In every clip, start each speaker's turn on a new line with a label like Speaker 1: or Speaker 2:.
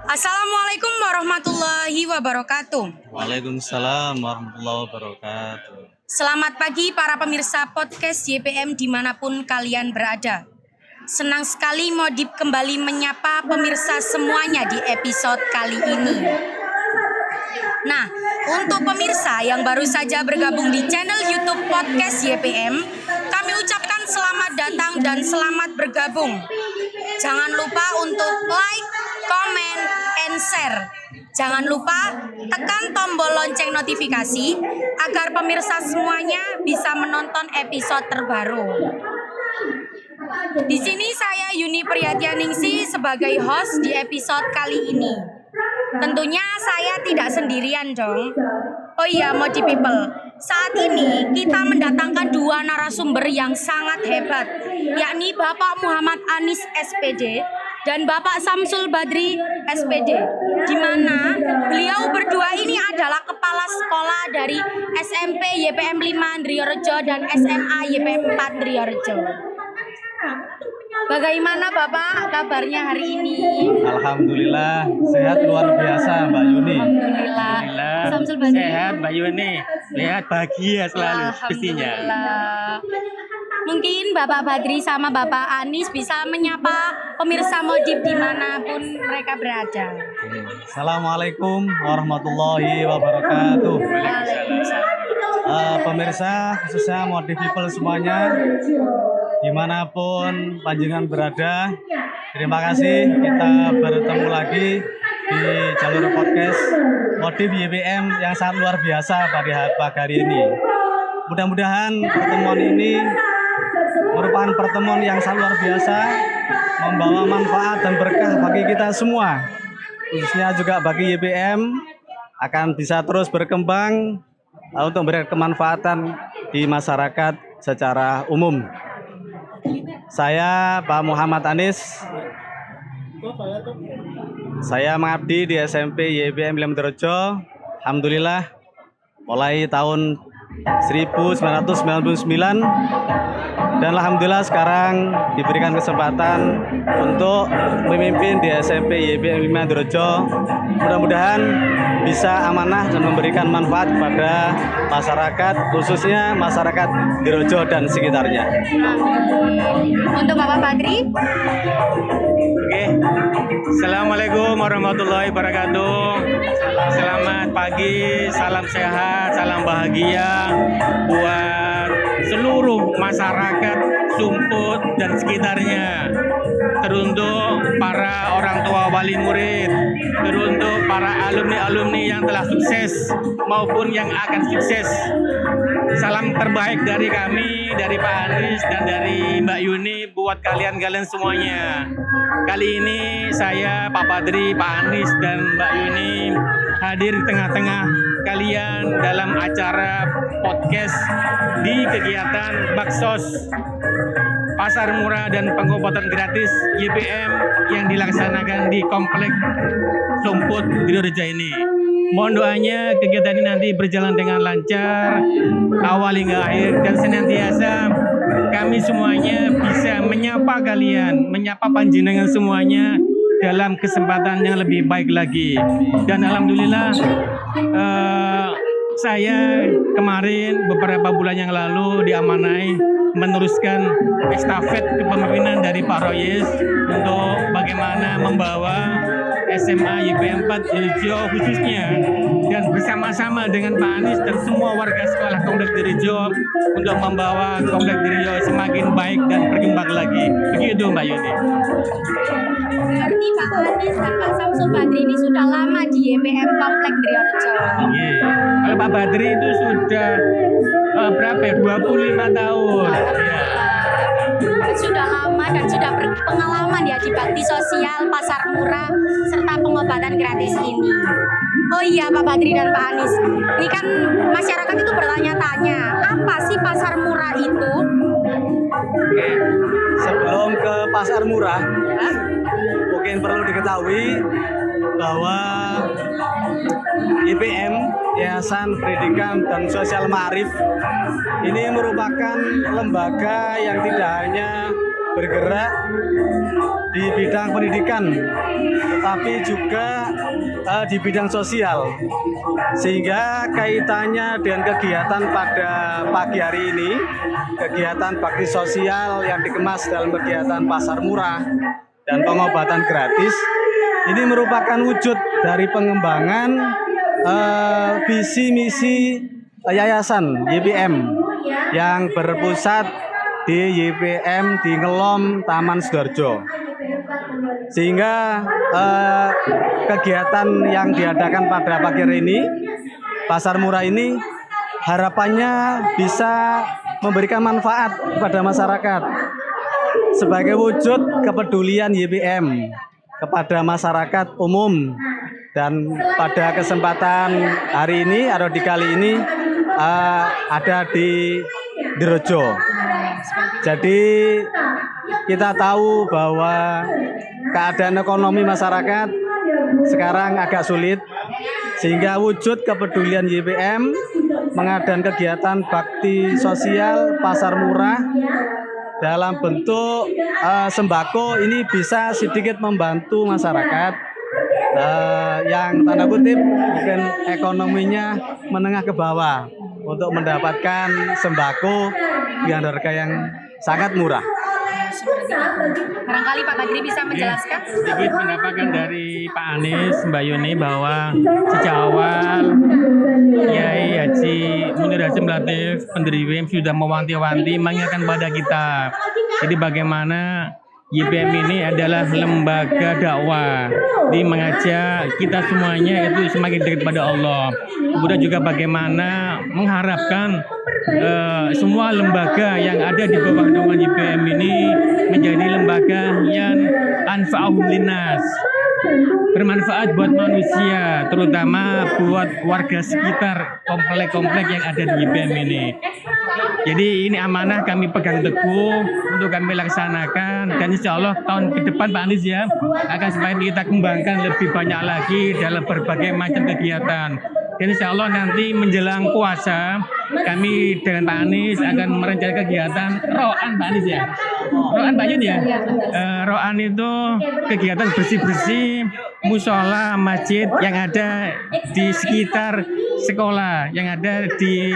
Speaker 1: Assalamualaikum warahmatullahi wabarakatuh.
Speaker 2: Waalaikumsalam warahmatullahi wabarakatuh.
Speaker 1: Selamat pagi para pemirsa podcast YPM dimanapun kalian berada. Senang sekali Modib kembali menyapa pemirsa semuanya di episode kali ini. Nah, untuk pemirsa yang baru saja bergabung di channel YouTube podcast YPM, kami ucapkan selamat datang dan selamat bergabung. Jangan lupa untuk like, comment, and share. Jangan lupa tekan tombol lonceng notifikasi agar pemirsa semuanya bisa menonton episode terbaru. Di sini saya Yuni Priyatianingsi sebagai host di episode kali ini. Tentunya saya tidak sendirian dong. Oh iya, Modi People, saat ini kita mendatangkan dua narasumber yang sangat hebat, yakni Bapak Muhammad Anis SPD dan Bapak Samsul Badri SPD, di mana beliau berdua ini adalah kepala sekolah dari SMP YPM 5 Ndriyorejo dan SMA YPM 4 Ndriyorejo. Bagaimana Bapak kabarnya hari ini?
Speaker 2: Alhamdulillah sehat luar biasa Mbak Yuni.
Speaker 1: Alhamdulillah. Samsul Badri.
Speaker 3: Sehat Mbak Yuni, sehat bahagia selalu pastinya.
Speaker 1: Mungkin Bapak Badri sama Bapak Anis bisa menyapa pemirsa Modib dimanapun mereka berada.
Speaker 2: Assalamualaikum warahmatullahi wabarakatuh. Pemirsa khususnya Modi People semuanya, dimanapun panjenengan berada, terima kasih kita bertemu lagi di jalur podcast Modib YPM yang sangat luar biasa pada pagi hari ini. Mudah-mudahan pertemuan ini merupakan pertemuan yang sangat luar biasa, membawa manfaat dan berkah bagi kita semua, khususnya juga bagi YPM akan bisa terus berkembang untuk memberikan kemanfaatan di masyarakat secara umum. Saya Pak Muhammad Anis. Saya mengabdi di SMP YPM 5 Ndriyorejo. Alhamdulillah mulai tahun 1999 dan alhamdulillah sekarang diberikan kesempatan untuk memimpin di SMP YPM 5 Ndriyorejo. Mudah-mudahan bisa amanah dan memberikan manfaat kepada masyarakat, khususnya masyarakat Ndriyorejo dan sekitarnya.
Speaker 1: Untuk Bapak Badri.
Speaker 3: Oke. Assalamualaikum warahmatullahi wabarakatuh. Selamat pagi, salam sehat, salam bahagia buat seluruh masyarakat Sumput dan sekitarnya. Teruntuk para orang tua wali murid, teruntuk para alumni-alumni yang telah sukses maupun yang akan sukses. Salam terbaik dari kami, dari Pak Anis dan dari Mbak Yuni buat kalian-kalian semuanya. Kali ini saya, Pak Badri, Pak Anis dan Mbak Yuni hadir di tengah-tengah kalian dalam acara podcast di kegiatan Baksos Pasar Murah dan Pengobatan Gratis YPM yang dilaksanakan di Komplek Sumput Ndriyorejo ini. Mohon doanya kegiatan ini nanti berjalan dengan lancar, awal hingga akhir, dan senantiasa kami semuanya bisa menyapa kalian, menyapa panjenengan semuanya dalam kesempatan yang lebih baik lagi. Dan alhamdulillah saya kemarin beberapa bulan yang lalu diamanai meneruskan estafet kepemimpinan dari Pak Royes untuk bagaimana membawa SMA YPM 4 Ndriyorejo khususnya, dan bersama-sama dengan Pak Anis dan semua warga sekolah Komplek Ndriyorejo untuk membawa Komplek Ndriyorejo semakin baik dan berkembang lagi. Begitu Mbak Yuni.
Speaker 1: Berarti Pak Anis dan Pak Samsul Badri ini sudah lama di YPM Komplek Ndriyorejo.
Speaker 3: Iya. Kalau Pak Badri itu sudah berapa ya? 25 tahun. Ya.
Speaker 1: Sudah lama dan sudah berpengalaman ya di bakti sosial, pasar murah, serta pengobatan gratis ini. Oh iya Pak Badri dan Pak Anis, ini kan masyarakat itu bertanya-tanya, apa sih pasar murah itu?
Speaker 2: Oke, sebelum ke pasar murah, mungkin perlu diketahui bahwa YPM, Yayasan Pendidikan dan Sosial Ma'arif, ini merupakan lembaga yang tidak hanya bergerak di bidang pendidikan, tetapi juga di bidang sosial. Sehingga kaitannya dengan kegiatan pada pagi hari ini, kegiatan bakti sosial yang dikemas dalam kegiatan pasar murah dan pengobatan gratis, ini merupakan wujud dari pengembangan visi misi Yayasan YPM yang berpusat di YPM di Ngelom, Taman Sidoarjo. Sehingga kegiatan yang diadakan pada pagi hari ini, pasar murah ini, harapannya bisa memberikan manfaat kepada masyarakat sebagai wujud kepedulian YPM kepada masyarakat umum. Dan pada kesempatan hari ini atau di kali ini ada di Direjo. Jadi kita tahu bahwa keadaan ekonomi masyarakat sekarang agak sulit, sehingga wujud kepedulian YPM mengadakan kegiatan bakti sosial pasar murah dalam bentuk sembako ini bisa sedikit membantu masyarakat yang tanda kutip mungkin ekonominya menengah ke bawah untuk mendapatkan sembako dengan harga yang sangat murah.
Speaker 1: Barangkali Pak Badri bisa menjelaskan.
Speaker 3: Sedikit mendapatkan dari Pak Anies, Mbak Yuni, bahwa sejak awal Kiai Haji Munir Hasyim Latif, pendiri YPM, sudah mewanti-wanti mengingatkan pada kita. Jadi bagaimana YPM ini adalah lembaga dakwah, di mengajak kita semuanya itu semakin dekat pada Allah. Kemudian juga bagaimana mengharapkan semua lembaga yang ada di bawah naungan YPM ini menjadi lembaga yang anfa'uhum linnas, bermanfaat buat manusia, terutama buat warga sekitar komplek-komplek yang ada di YPM ini. Jadi ini amanah kami pegang teguh untuk kami laksanakan, dan insya Allah tahun ke depan Pak Anies ya akan semakin kita kembangkan lebih banyak lagi dalam berbagai macam kegiatan. Dan insya Allah nanti menjelang puasa kami dengan Pak Anies akan merencanakan kegiatan roan Pak Anies ya. Roan Pak Yun ya. Roan itu kegiatan bersih-bersih musola masjid yang ada di sekitar sekolah, yang ada di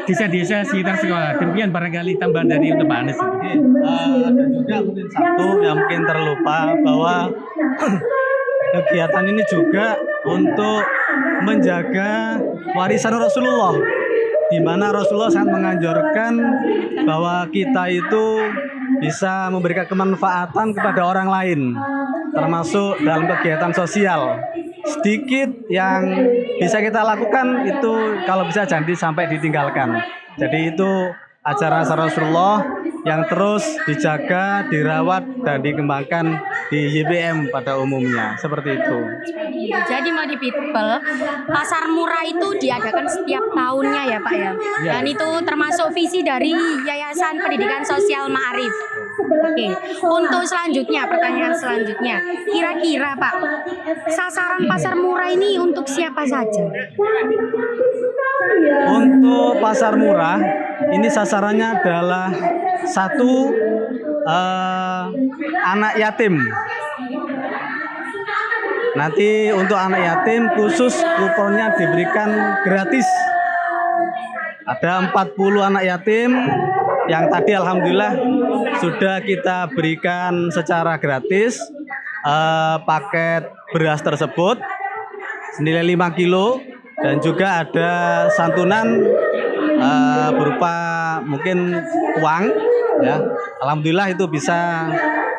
Speaker 3: desa-desa sekitar sekolah. Demikian barangkali tambahan dari untuk Pak Anies.
Speaker 2: Ada juga mungkin satu yang mungkin terlupa, bahwa kegiatan ini juga untuk menjaga warisan Rasulullah, di mana Rasulullah sangat menganjurkan bahwa kita itu bisa memberikan kemanfaatan kepada orang lain, termasuk dalam kegiatan sosial. Sedikit yang bisa kita lakukan itu kalau bisa jangan sampai ditinggalkan. Jadi itu ajaran Rasulullah yang terus dijaga, dirawat, dan dikembangkan di YPM pada umumnya. Seperti itu.
Speaker 1: Jadi Modi People, pasar murah itu diadakan setiap tahunnya ya Pak ya. Dan itu termasuk visi dari Yayasan Pendidikan Sosial Ma'arif. Oke, untuk selanjutnya, pertanyaan selanjutnya, kira-kira Pak, sasaran pasar murah ini untuk siapa saja?
Speaker 2: Untuk pasar murah, ini sasarannya adalah satu anak yatim. Nanti untuk anak yatim khusus kuponnya diberikan gratis. Ada 40 anak yatim yang tadi alhamdulillah sudah kita berikan secara gratis paket beras tersebut senilai 5 kilo, dan juga ada santunan berupa mungkin uang ya. Alhamdulillah itu bisa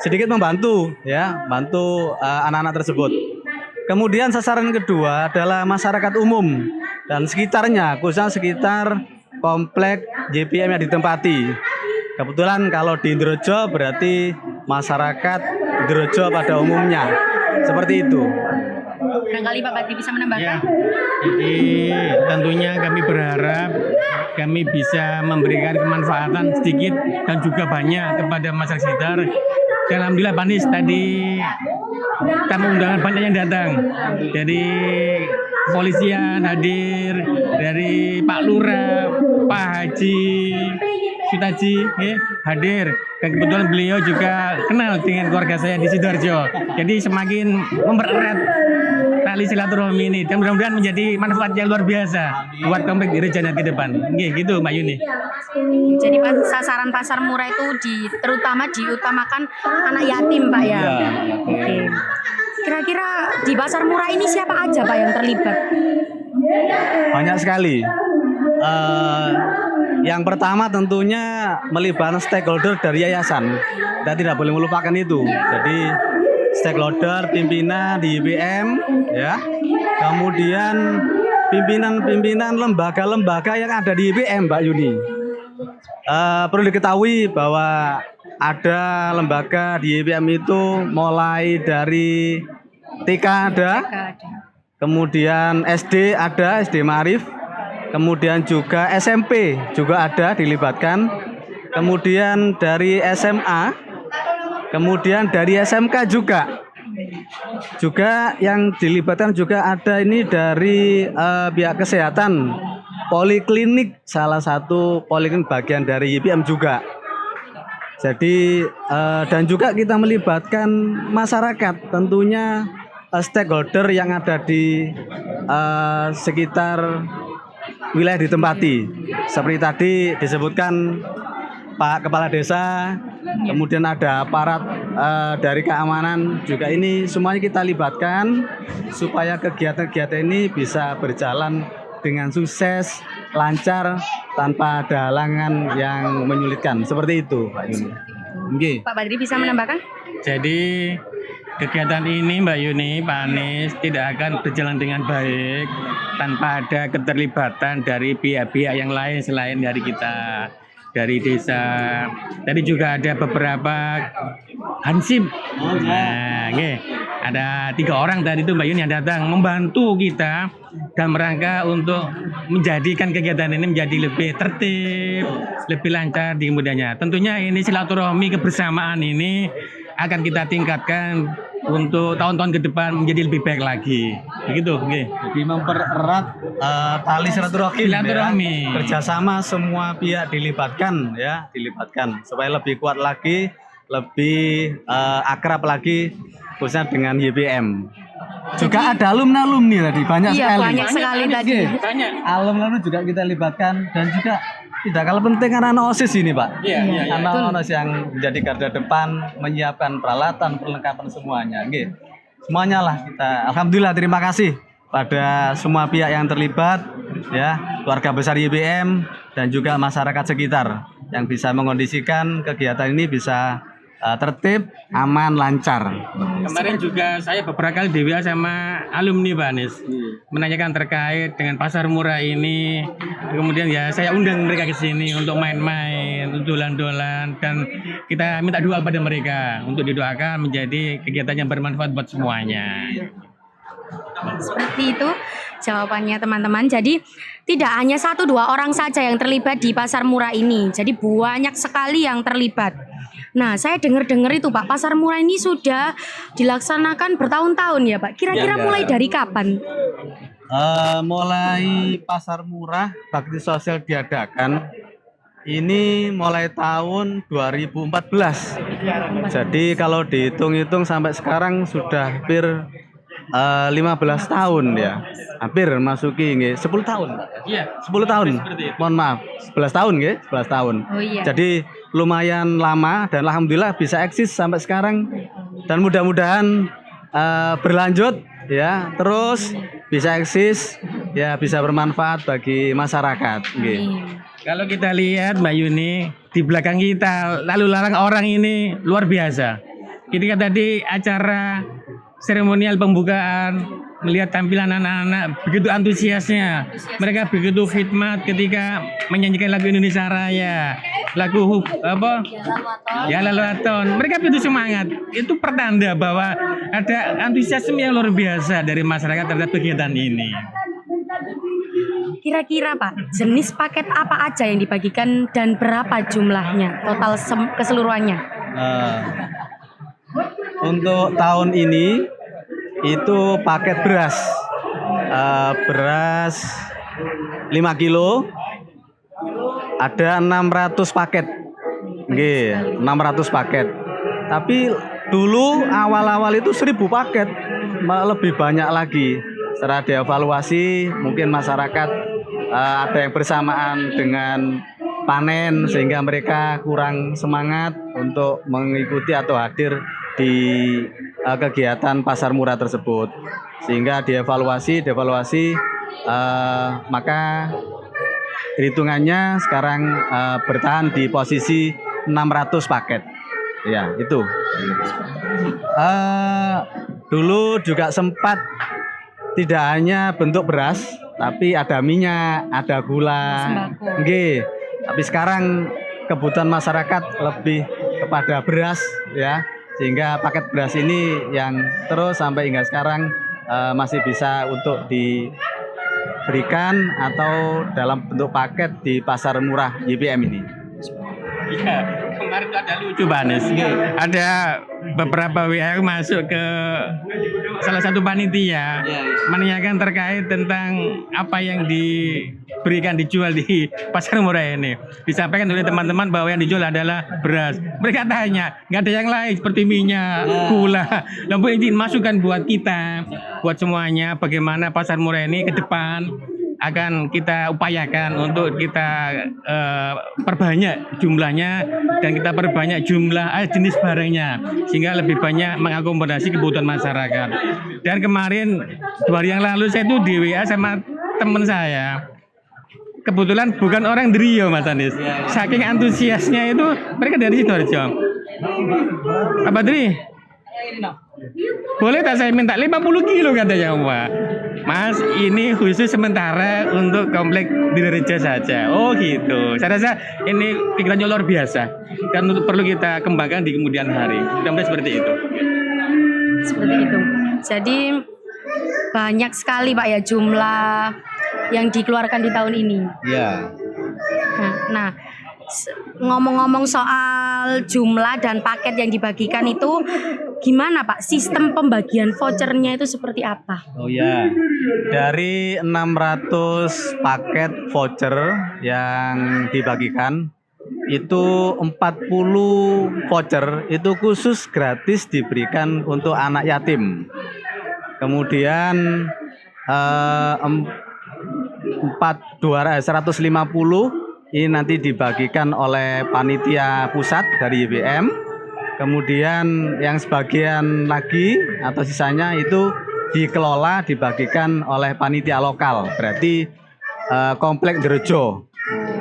Speaker 2: sedikit membantu ya, bantu anak-anak tersebut. Kemudian sasaran kedua adalah masyarakat umum dan sekitarnya, khususnya sekitar komplek YPM yang ditempati. Kebetulan kalau di Direjo berarti masyarakat Direjo pada umumnya. Seperti itu.
Speaker 1: Barangkali Pak Badri bisa menambahkan.
Speaker 3: Ya, jadi tentunya kami berharap kami bisa memberikan kemanfaatan sedikit dan juga banyak kepada masyarakat sekitar. Dan alhamdulillah Pak Anies tadi tamu undangan banyak yang datang. Dari kepolisian hadir, dari Pak Lurah, Pak Haji, Sutaji hadir. Dan kebetulan beliau juga kenal dengan keluarga saya di Sidoarjo. Jadi semakin mempererat tali silaturahmi ini dan mudah-mudahan menjadi manfaat yang luar biasa buat komplek Rejanat ke depan. Gitu Mbak Yuni.
Speaker 1: Jadi sasaran pasar murah itu terutama diutamakan anak yatim Pak ya. Oke. Kira-kira di pasar murah ini siapa aja Pak yang terlibat?
Speaker 2: Banyak sekali. Yang pertama tentunya melibatkan stakeholder dari yayasan. Kita tidak boleh melupakan itu. Jadi stakeholder, pimpinan di YPM, ya. Kemudian pimpinan lembaga-lembaga yang ada di YPM, Mbak Yuni. Perlu diketahui bahwa ada lembaga di YPM itu mulai dari TK ada, kemudian SD ada, SD Ma'arif, kemudian juga SMP juga ada dilibatkan, kemudian dari SMA, kemudian dari SMK juga yang dilibatkan juga ada ini dari pihak kesehatan, poliklinik, salah satu poliklinik bagian dari YPM juga. Jadi dan juga kita melibatkan masyarakat, tentunya stakeholder yang ada di sekitar wilayah ditempati. Seperti tadi disebutkan Pak Kepala Desa, kemudian ada aparat dari keamanan juga, ini semuanya kita libatkan supaya kegiatan-kegiatan ini bisa berjalan dengan sukses, lancar, tanpa ada halangan yang menyulitkan. Seperti itu, Pak Yuni. Okay.
Speaker 1: Pak Badri bisa menambahkan?
Speaker 3: Jadi kegiatan ini Mbak Yuni, Pak Anies tidak akan berjalan dengan baik tanpa ada keterlibatan dari pihak-pihak yang lain selain dari kita, dari desa. Tadi juga ada beberapa hansip. Nah, ada 3 orang tadi itu Mbak Yuni yang datang membantu kita dalam rangka untuk menjadikan kegiatan ini menjadi lebih tertib, lebih lancar di kemudiannya. Tentunya ini silaturahmi kebersamaan ini akan kita tingkatkan untuk tahun-tahun ke depan menjadi lebih baik lagi. Begitu,
Speaker 2: Jadi mempererat tali silaturahmi. Kerjasama semua pihak dilibatkan supaya lebih kuat lagi, lebih akrab lagi, khususnya dengan YPM. Juga ada alumni tadi, banyak sekali.
Speaker 1: Banyak sekali tadi.
Speaker 2: Alumni juga kita libatkan, dan juga tidak kalah penting anak-anak OSIS ini, Pak. Anak-anak OSIS yang menjadi garda depan, menyiapkan peralatan, perlengkapan semuanya. Semuanya lah kita. Alhamdulillah, terima kasih pada semua pihak yang terlibat, ya, keluarga besar YPM dan juga masyarakat sekitar yang bisa mengondisikan kegiatan ini bisa tertib, aman, lancar.
Speaker 3: Kemarin juga saya beberapa kali DWA sama alumni Pak Anies menanyakan terkait dengan pasar murah ini. Kemudian ya saya undang mereka ke sini untuk main-main, untuk dolan-dolan, dan kita minta doa pada mereka untuk didoakan menjadi kegiatan yang bermanfaat buat semuanya.
Speaker 1: Seperti itu jawabannya teman-teman. Jadi tidak hanya 1-2 orang saja yang terlibat di pasar murah ini. Jadi banyak sekali yang terlibat. Nah, saya dengar-dengar itu Pak, pasar murah ini sudah dilaksanakan bertahun-tahun ya Pak. Kira-kira mulai dari kapan?
Speaker 2: Mulai pasar murah bakti sosial diadakan ini mulai tahun 2014. Jadi kalau dihitung-hitung sampai sekarang sudah hampir 15 tahun ya. Hampir masuki 10 tahun.
Speaker 3: Iya,
Speaker 2: 10 tahun. Mohon maaf, 11 tahun 11 tahun.
Speaker 1: Oh iya.
Speaker 2: Jadi lumayan lama dan alhamdulillah bisa eksis sampai sekarang, dan mudah-mudahan berlanjut ya, terus bisa eksis ya, bisa bermanfaat bagi masyarakat.
Speaker 3: Kalau kita lihat Mbak Yuni di belakang kita, lalu lalang orang ini luar biasa. Ketika tadi acara seremonial pembukaan, melihat tampilan anak-anak begitu antusiasnya, mereka begitu khidmat ketika menyanyikan lagu Indonesia Raya, lagu Ya Lalwaton. Mereka begitu semangat. Itu pertanda bahwa ada antusiasme yang luar biasa dari masyarakat terhadap kegiatan ini.
Speaker 1: Kira-kira Pak, jenis paket apa aja yang dibagikan dan berapa jumlahnya total keseluruhannya?
Speaker 2: Untuk tahun ini itu paket beras 5 kilo, ada 600 paket. Nggih, 600 paket. Tapi dulu awal-awal itu 1000 paket, malah lebih banyak lagi. Setelah dievaluasi, mungkin masyarakat ada yang bersamaan dengan panen sehingga mereka kurang semangat untuk mengikuti atau hadir di kegiatan pasar murah tersebut. Sehingga dievaluasi, maka hitungannya sekarang bertahan di posisi 600 paket. Ya, itu. Dulu juga sempat tidak hanya bentuk beras, tapi ada minyak, ada gula. Nggih. Tapi sekarang kebutuhan masyarakat lebih kepada beras ya. Sehingga paket beras ini yang terus sampai hingga sekarang masih bisa untuk diberikan atau dalam bentuk paket di pasar murah YBM ini.
Speaker 3: Iya, kemarin tuh ada lucu Pak Anies. Ada beberapa WA yang masuk ke salah satu panitia menanyakan terkait tentang apa yang dijual di pasar murah ini. Disampaikan oleh teman-teman bahwa yang dijual adalah beras. Mereka tanya, nggak ada yang lain seperti minyak, gula. Lalu izin masukkan buat kita, buat semuanya, bagaimana pasar murah ini ke depan akan kita upayakan untuk kita perbanyak jumlahnya dan kita perbanyak jumlah jenis barangnya sehingga lebih banyak mengakomodasi kebutuhan masyarakat. Dan kemarin 2 hari yang lalu saya itu di WA sama teman saya. Kebetulan bukan orang Drio Mas Anies. Saking antusiasnya itu mereka dari Sidoarjo. Apa Dri? Boleh tak saya minta 50 kilo katanya Pak. Mas, ini khusus sementara untuk komplek Direjo saja. Oh gitu. Saya rasa ini pikirannya luar biasa dan perlu kita kembangkan di kemudian hari. Mudah-mudahan seperti itu.
Speaker 1: Seperti itu. Jadi banyak sekali Pak ya jumlah yang dikeluarkan di tahun ini.
Speaker 2: Iya.
Speaker 1: Nah, ngomong-ngomong soal jumlah dan paket yang dibagikan itu gimana Pak? Sistem pembagian vouchernya itu seperti apa?
Speaker 2: Oh ya, dari 600 paket voucher yang dibagikan itu 40 voucher itu khusus gratis diberikan untuk anak yatim. Kemudian 150 ini nanti dibagikan oleh panitia pusat dari YBM. Kemudian yang sebagian lagi atau sisanya itu dikelola dibagikan oleh panitia lokal. Berarti komplek Direjo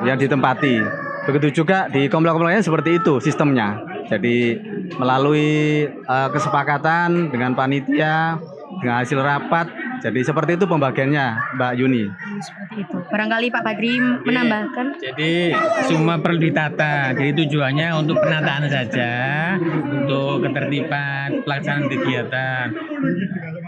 Speaker 2: yang ditempati. Begitu juga di komplek-komplek lain seperti itu sistemnya. Jadi melalui kesepakatan dengan panitia dengan hasil rapat. Jadi seperti itu pembagiannya, Mbak Yuni.
Speaker 1: Seperti itu. Barangkali Pak Badri menambahkan.
Speaker 3: Jadi semua perlu ditata. Jadi tujuannya untuk penataan saja, untuk ketertiban pelaksanaan kegiatan.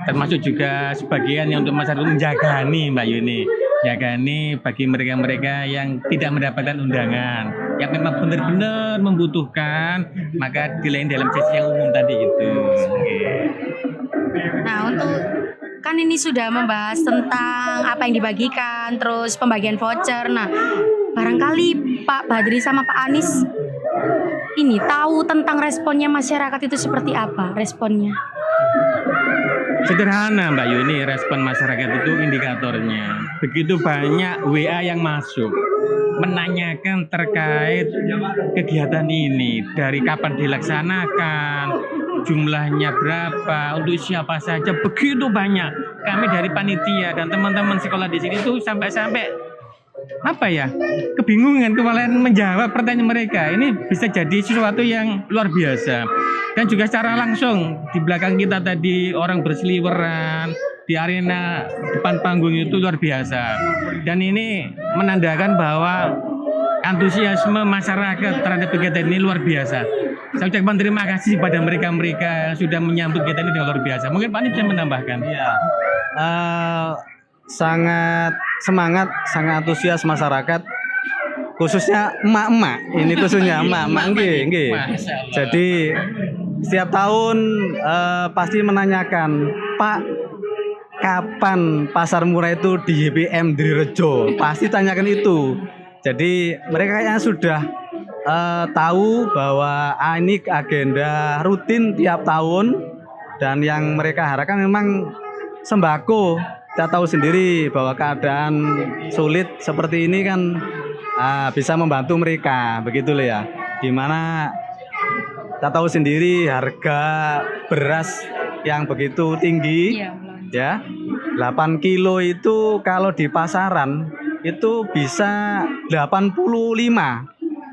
Speaker 3: Termasuk juga sebagian yang untuk masyarakat menjagani, Mbak Yuni. Jagani bagi mereka-mereka yang tidak mendapatkan undangan, yang memang benar-benar membutuhkan, maka dilayani dalam sesi yang umum tadi itu.
Speaker 1: Nah, untuk kan ini sudah membahas tentang apa yang dibagikan, terus pembagian voucher. Nah, barangkali Pak Badri sama Pak Anies ini tahu tentang responnya masyarakat itu seperti apa responnya?
Speaker 3: Sederhana Mbak Yuni, respon masyarakat itu indikatornya. Begitu banyak WA yang masuk menanyakan terkait kegiatan ini, dari kapan dilaksanakan, jumlahnya berapa, untuk siapa saja, begitu banyak. Kami dari panitia dan teman-teman sekolah di sini tuh sampai kebingungan, kewalahan menjawab pertanyaan mereka. Ini bisa jadi sesuatu yang luar biasa. Dan juga secara langsung di belakang kita tadi orang berseliweran di arena depan panggung itu luar biasa. Dan ini menandakan bahwa antusiasme masyarakat terhadap kegiatan ini luar biasa. Saya ucapkan terima kasih pada mereka-mereka yang sudah menyambut kegiatan ini dengan luar biasa. Mungkin Pak Anies bisa menambahkan.
Speaker 2: Iya. Sangat semangat, sangat antusias masyarakat, khususnya emak-emak. Ini khususnya emak-emak, nggih. Jadi setiap tahun pasti menanyakan, Pak, kapan pasar murah itu di YBM Direjo? Pasti tanyakan itu. Jadi mereka kayaknya sudah tahu bahwa ini agenda rutin tiap tahun, dan yang mereka harapkan memang sembako. Kita tahu sendiri bahwa keadaan sulit seperti ini kan bisa membantu mereka, begitu loh ya. Dimana kita tahu sendiri harga beras yang begitu tinggi, ya 8 kilo itu kalau di pasaran itu bisa 85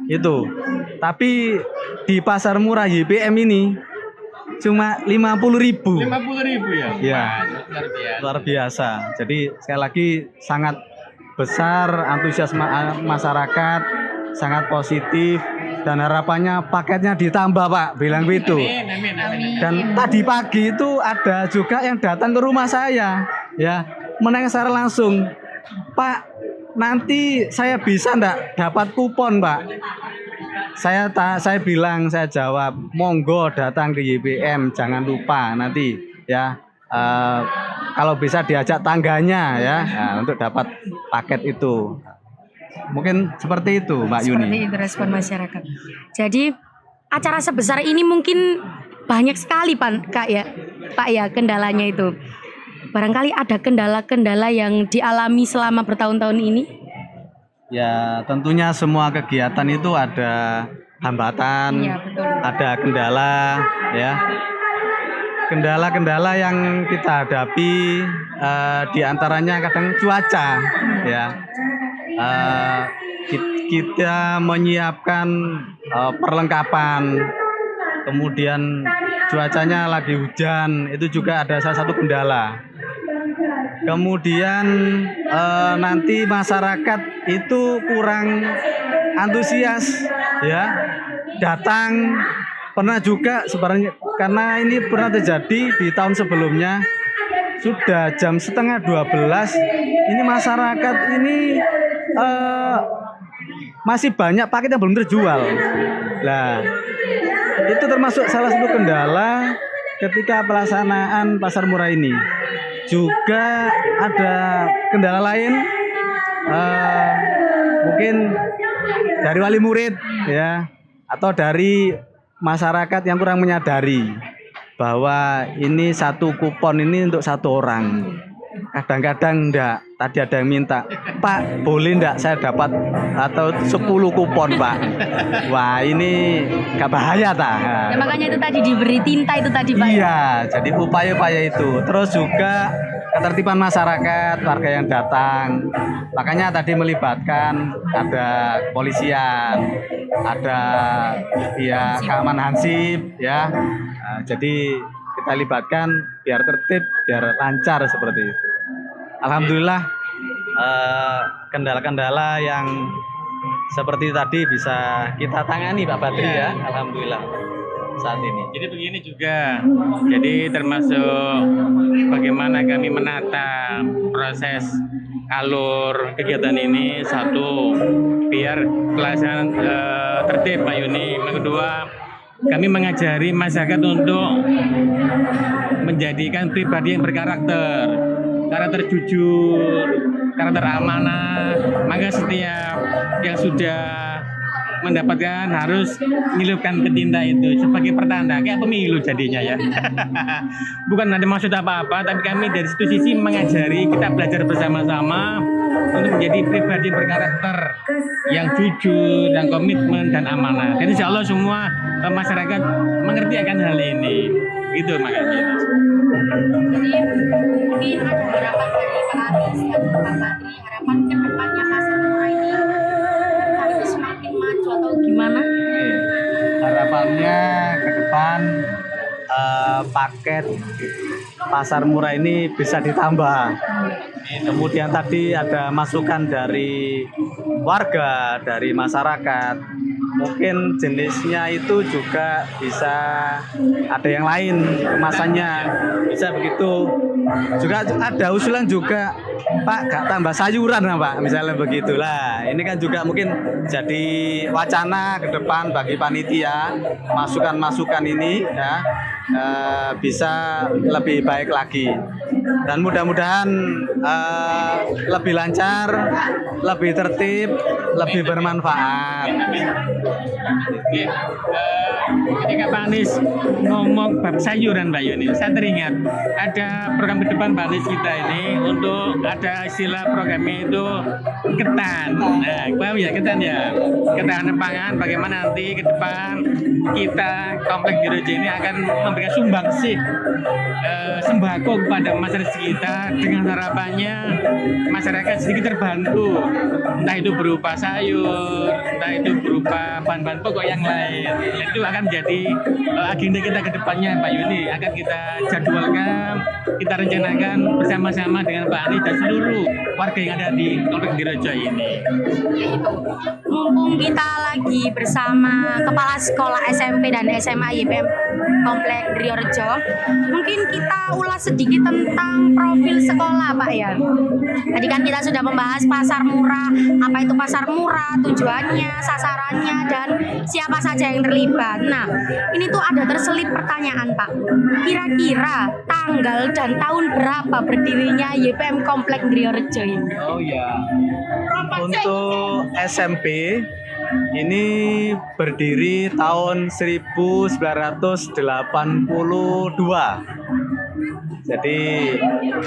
Speaker 2: itu, tapi di pasar murah YPM ini cuma 50.000.
Speaker 3: 50.000 ya?
Speaker 2: Ya,
Speaker 3: Luar biasa.
Speaker 2: luar biasa. Jadi sekali lagi sangat besar antusias masyarakat, sangat positif, dan harapannya paketnya ditambah Pak, bilang gitu.
Speaker 3: Amin.
Speaker 2: Dan tadi pagi itu ada juga yang datang ke rumah saya, ya, menanya secara langsung, Pak, nanti saya bisa ndak dapat kupon Pak? Saya jawab, monggo datang ke YPM, jangan lupa nanti ya, kalau bisa diajak tangganya ya, untuk dapat paket itu. Mungkin seperti itu Mbak Yuni.
Speaker 1: Seperti itu respon masyarakat. Jadi acara sebesar ini mungkin banyak sekali Pak ya kendalanya itu. Barangkali ada kendala-kendala yang dialami selama bertahun-tahun ini?
Speaker 2: Ya tentunya semua kegiatan itu ada hambatan,
Speaker 1: Iya, betul.
Speaker 2: ada kendala ya. Kendala-kendala yang kita hadapi diantaranya kadang cuaca ya. Kita menyiapkan perlengkapan, kemudian cuacanya lagi hujan, itu juga ada salah satu kendala. Kemudian nanti masyarakat itu kurang antusias ya datang. Pernah juga sebenarnya, karena ini pernah terjadi di tahun sebelumnya, sudah jam 11:30 ini masyarakat ini masih banyak paket yang belum terjual. Nah, itu termasuk salah satu kendala ketika pelaksanaan pasar murah ini. Juga ada kendala lain, mungkin dari wali murid ya, atau dari masyarakat yang kurang menyadari bahwa ini satu kupon ini untuk satu orang. Kadang-kadang enggak, tadi ada yang minta, Pak boleh enggak saya dapat atau 10 kupon Pak. Wah ini gak bahaya tak?
Speaker 1: Ya makanya itu tadi diberi tinta itu tadi Pak.
Speaker 2: Iya, jadi upaya-upaya itu. Terus juga ketertiban masyarakat, warga yang datang. Makanya tadi melibatkan ada kepolisian, ada pihak keamanan Hansip ya. Jadi kita libatkan biar tertib, biar lancar seperti itu. Alhamdulillah kendala-kendala yang seperti tadi bisa kita tangani Pak Badri ya. Alhamdulillah saat ini.
Speaker 3: Jadi begini juga, jadi termasuk bagaimana kami menata proses alur kegiatan ini. Satu, biar pelaksanaan tertib Pak Yuni. Yang kedua, kami mengajari masyarakat untuk menjadikan pribadi yang berkarakter, karakter jujur, karakter amanah. Maka setiap yang sudah mendapatkan harus menyelipkan ke tinta itu sebagai pertanda, kayak pemilu jadinya ya. Bukan ada maksud apa-apa, tapi kami dari situ sisi mengajari, kita belajar bersama-sama untuk menjadi pribadi berkarakter yang jujur dan komitmen dan amanah. Dan insya Allah semua masyarakat mengerti akan hal ini. Gitu makanya.
Speaker 1: Jadi mungkin ada harapan dari Pak Aris atau Pak Badri, harapan ke depannya pasar murah ini harus semakin maju atau gimana?
Speaker 2: Harapannya ke depan paket pasar murah ini bisa ditambah. Kemudian tadi ada masukan dari warga, dari masyarakat. Mungkin jenisnya itu juga bisa ada yang lain kemasannya, bisa begitu. Juga ada usulan juga, Pak gak tambah sayuran lah Pak, misalnya begitulah. Ini kan juga mungkin jadi wacana ke depan bagi panitia, masukan-masukan ini ya bisa lebih baik lagi. dan mudah-mudahan lebih lancar, lebih tertib, lebih bermanfaat.
Speaker 3: Oke, ketika Pak Anies ngomong bab sayuran Mbak Yuni, saya teringat ada program ke depan Pak Anies kita ini untuk ada istilah programnya itu ketan. Nah, paham ya ketan ya? Ketahanan pangan bagaimana nanti ke depan kita Komplek Dirojo ini akan memberikan sumbangsih sembako kepada masyarakat sekitar dengan harapannya masyarakat sedikit terbantu, entah itu berupa sayur, entah itu berupa bahan-bahan pokok yang lain. Itu akan menjadi agenda kita ke depannya Pak Yuni, akan kita jadwalkan, kita rencanakan bersama-sama dengan Pak Anies dan seluruh warga yang ada di Komplek Dirojo ini.
Speaker 1: Mumpung kita lagi bersama Kepala Sekolah SMP dan SMA YPM Komplek Dirojo, mungkin kita ulas sedikit tentang profil sekolah Pak ya. Tadi kan kita sudah membahas pasar murah, apa itu pasar murah, tujuannya, sasarannya, dan siapa saja yang terlibat. Nah, ini tuh ada terselip pertanyaan Pak. Kira-kira tanggal dan tahun berapa berdirinya YPM Komplek Dirojo ini?
Speaker 2: Oh ya, untuk SMP ini berdiri tahun 1982. Jadi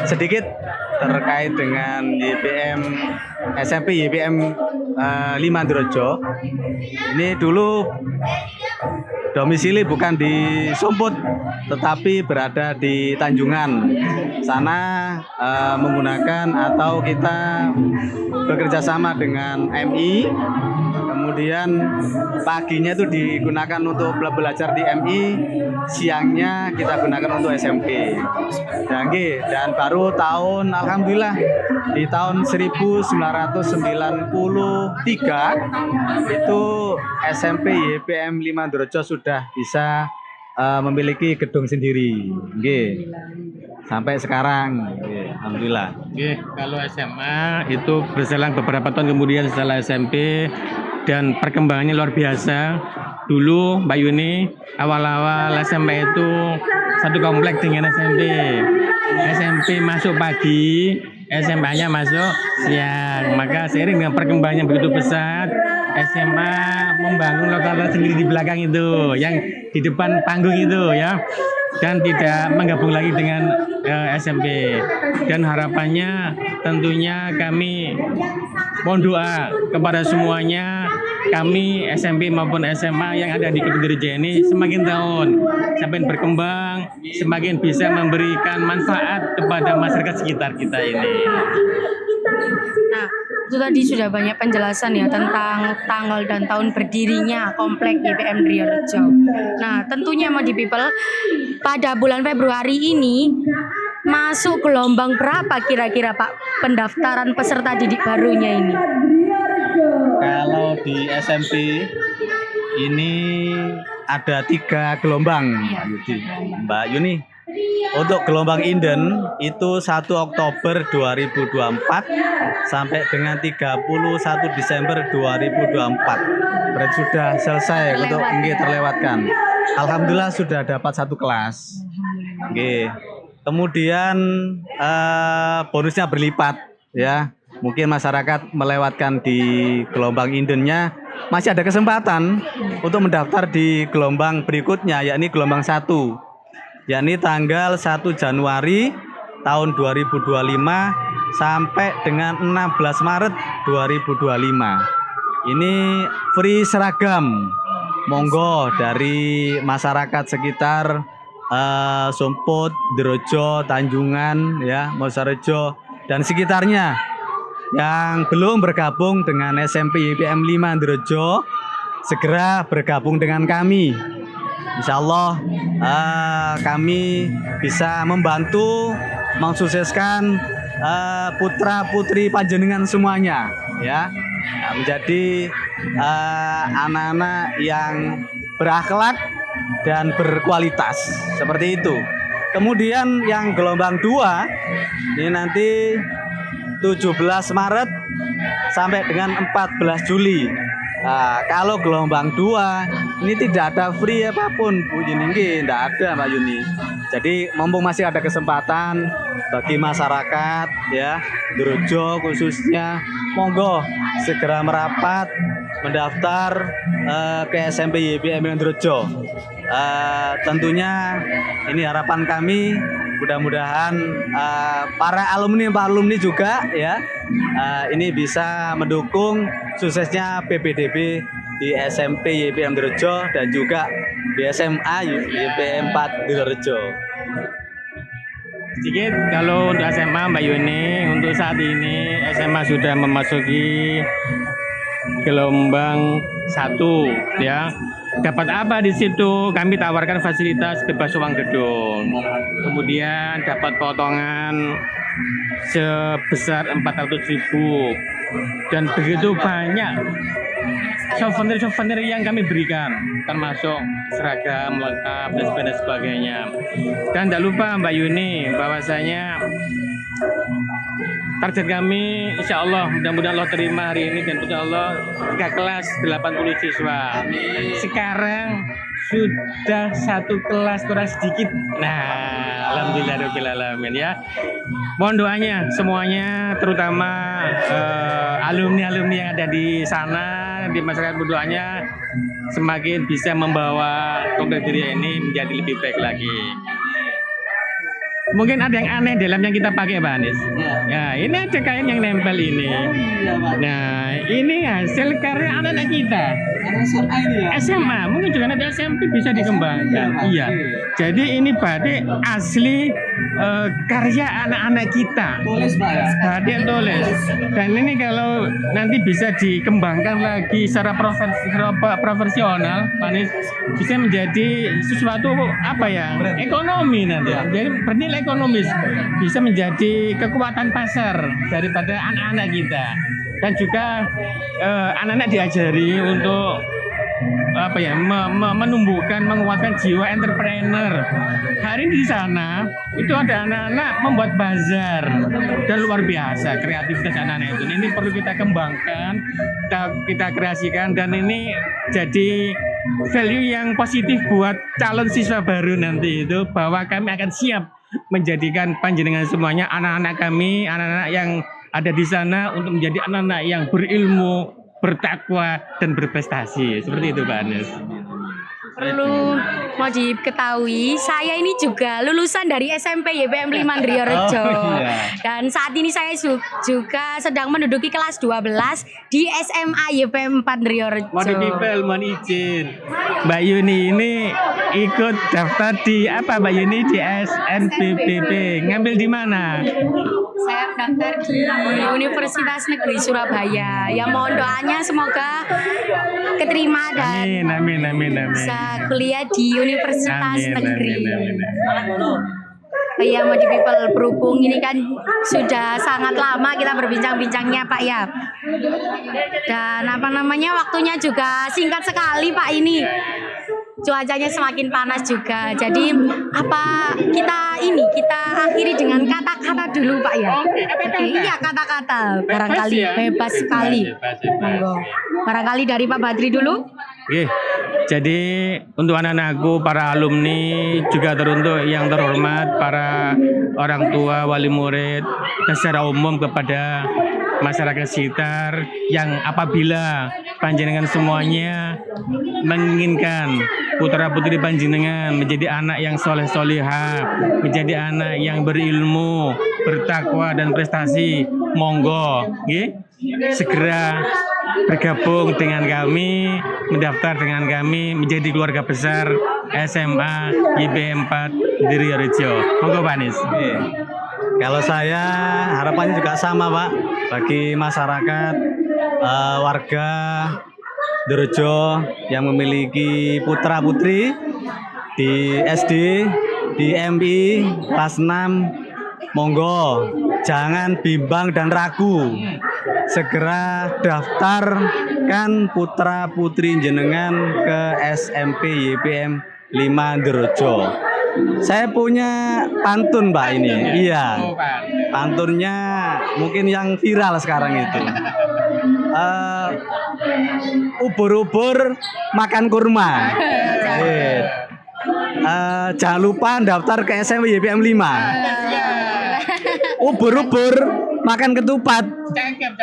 Speaker 2: sedikit terkait dengan YPM SMP YPM 5 Dirojo. Ini dulu domisili bukan di Sumput, tetapi berada di Tanjungan. Sana menggunakan atau kita bekerja sama dengan MI. Kemudian paginya itu digunakan untuk belajar di MI, siangnya kita gunakan untuk SMP. Dan baru tahun alhamdulillah di tahun 1993 itu SMP YPM 5 Dirojo sudah bisa memiliki gedung sendiri. Nggih. Sampai sekarang, alhamdulillah.
Speaker 3: Oke, kalau SMA itu berselang beberapa tahun kemudian setelah SMP dan perkembangannya luar biasa. Dulu Mbak Yuni awal-awal SMP itu satu komplek dengan SMP. SMP masuk pagi, SMA-nya masuk siang. Maka seiring dengan perkembangan yang begitu pesat, SMA membangun lokal sendiri di belakang itu, yang di depan panggung itu ya, dan tidak menggabung lagi dengan SMP. Dan harapannya tentunya kami mohon doa kepada semuanya, kami SMP maupun SMA yang ada di Komplek Dirojo ini semakin tahun semakin berkembang, semakin bisa memberikan manfaat kepada masyarakat sekitar kita ini.
Speaker 1: Nah, itu tadi sudah banyak penjelasan ya tentang tanggal dan tahun berdirinya Komplek YPM Dirojo. Nah, tentunya mau di people pada bulan Februari ini masuk gelombang berapa kira-kira Pak pendaftaran peserta didik barunya ini?
Speaker 2: Kalau di SMP ini ada 3 gelombang, Mbak Yuni. Untuk gelombang inden itu 1 Oktober 2024 sampai dengan 31 Desember 2024. Berarti sudah selesai untuk terlewatkan. Alhamdulillah sudah dapat 1 kelas. Oke. Kemudian bonusnya berlipat ya. Mungkin masyarakat melewatkan di gelombang indennya masih ada kesempatan untuk mendaftar di gelombang berikutnya, yakni gelombang 1. Yakni tanggal 1 Januari tahun 2025 sampai dengan 16 Maret 2025. Ini free seragam. Monggo dari masyarakat sekitar Sumput, Dirojo, Tanjungan, ya, Mosarejo dan sekitarnya yang belum bergabung dengan SMP YPM 5 Dirojo, segera bergabung dengan kami. Insya Allah kami bisa membantu mensukseskan putra putri panjenengan semuanya, ya, menjadi anak-anak yang berakhlak dan berkualitas seperti itu. Kemudian yang gelombang 2 ini nanti 17 Maret sampai dengan 14 Juli. Nah, kalau gelombang 2 ini tidak ada free apapun Bu Yuni, tidak ada Mbak Yuni. Jadi mumpung masih ada kesempatan bagi masyarakat ya Ndorojo khususnya, monggo segera merapat mendaftar ke SMP YPM Ndorojo. Tentunya ini harapan kami, mudah-mudahan para alumni juga ya ini bisa mendukung suksesnya PPDB di SMP YPM Ndorojo dan juga di SMA YPM 4 Ndorojo.
Speaker 3: Sedikit kalau untuk SMA Mbak Yuni, untuk saat ini SMA sudah memasuki gelombang 1 ya. Dapat apa di situ? Kami tawarkan fasilitas bebas uang gedung. Kemudian dapat potongan sebesar 400.000 dan begitu banyak souvenir yang kami berikan, termasuk seragam lengkap dan sebagainya. Dan tidak lupa Mbak Yuni, bahwasanya target kami insya Allah, mudah-mudahan Allah terima hari ini, dan insya Allah 3 kelas 80 siswa. Sekarang sudah 1 kelas kurang sedikit. Nah, alhamdulillahirobbilalamin ya. Mohon doanya semuanya, terutama alumni-alumni yang ada di sana, di masyarakat, doanya semakin bisa membawa Komplek ini menjadi lebih baik lagi. Mungkin ada yang aneh dalam yang kita pakai, Pak Anies. Ya, ini ada kain yang nempel ini. Nah, ini hasil karya anak-anak kita. SMA, mungkin juga nanti SMP bisa dikembangkan. Iya. Jadi ini batik asli karya anak-anak kita.
Speaker 2: Tulis Pak ya.
Speaker 3: Batik tulis. Dan ini kalau nanti bisa dikembangkan lagi secara profesional, Pak Anies, bisa menjadi sesuatu apa ya? Ekonomi nanti. Jadi bernilai ekonomis, bisa menjadi kekuatan pasar daripada anak-anak kita, dan juga anak-anak diajari untuk apa ya, menumbuhkan, menguatkan jiwa entrepreneur. Hari ini di sana itu ada anak-anak membuat bazar, dan luar biasa kreativitas anak-anak itu. Ini perlu kita kembangkan, kita kreasikan, dan ini jadi value yang positif buat calon siswa baru nanti itu, bahwa kami akan siap menjadikan panjenengan semuanya, anak-anak kami, anak-anak yang ada di sana, untuk menjadi anak-anak yang berilmu, bertakwa, dan berprestasi. Seperti itu, Pak Anies.
Speaker 1: Perlu mau diketahui, saya ini juga lulusan dari SMP YPM 5 Ndorojo. Dan saat ini saya juga sedang menduduki kelas 12 di SMA YPM 4 Ndorojo.
Speaker 3: Mohon izin, Mbak Yuni ini ikut daftar di apa, Mbak Yuni, di SNBPB. Ngambil di mana?
Speaker 1: Saya daftar di Universitas Negeri Surabaya. Ya, mohon doanya semoga keterima dan
Speaker 3: Amin.
Speaker 1: bisa kuliah di Universitas Negeri.
Speaker 3: Amin.
Speaker 1: Ya, Modi People, berhubung ini kan sudah sangat lama kita berbincang-bincangnya, Pak ya. Dan waktunya juga singkat sekali, Pak, ini. Cuacanya semakin panas juga. Jadi kita akhiri dengan kata-kata dulu, Pak ya. Oke, iya, kata-kata. Barangkali bebas sekali. Monggo. Barangkali dari Pak Badri dulu.
Speaker 3: Oke. Jadi untuk anak-anakku, para alumni, juga teruntuk yang terhormat para orang tua, wali murid, dan secara umum kepada masyarakat sekitar, yang apabila panjenengan semuanya menginginkan putra putri panjenengan menjadi anak yang soleh solihah, menjadi anak yang berilmu, bertakwa, dan prestasi, monggo, segera bergabung dengan kami, mendaftar dengan kami, menjadi keluarga besar SMA YPM 4 Ndorojo. Monggo, Pak Anies.
Speaker 2: Kalau saya harapannya juga sama, Pak, bagi masyarakat warga Ndorojo yang memiliki putra putri di SD, di MI kelas 6, monggo jangan bimbang dan ragu, segera daftarkan putra putri jenengan ke SMP YPM 5 Ndorojo. Saya punya pantun, Pak, ini. Iya. Pantunnya mungkin yang viral sekarang itu. Ubur-ubur makan kurma. Jangan lupa daftar ke SMP YPM 5. Ubur-ubur makan ketupat.
Speaker 3: Cakep.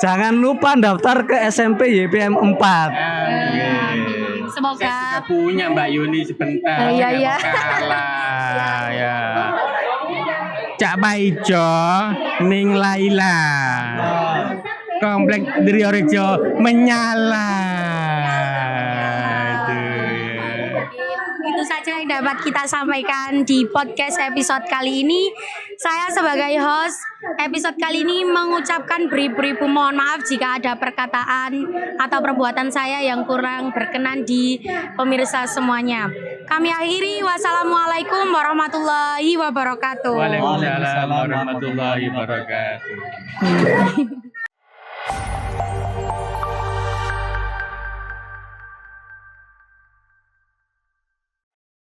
Speaker 2: Jangan lupa daftar ke SMP YPM 4.
Speaker 1: Semoga
Speaker 3: Saya punya Mbak Yuni sebentar.
Speaker 1: Iya.
Speaker 3: Kalah ya. Cak Paijo ning Laila. Komplek Diriorejo menyala.
Speaker 1: itu saja yang dapat kita sampaikan di podcast episode kali ini. Saya sebagai host episode kali ini mengucapkan beribu-ribu mohon maaf jika ada perkataan atau perbuatan saya yang kurang berkenan di pemirsa semuanya. Kami akhiri, wassalamualaikum warahmatullahi wabarakatuh.
Speaker 3: Waalaikumsalam warahmatullahi wabarakatuh.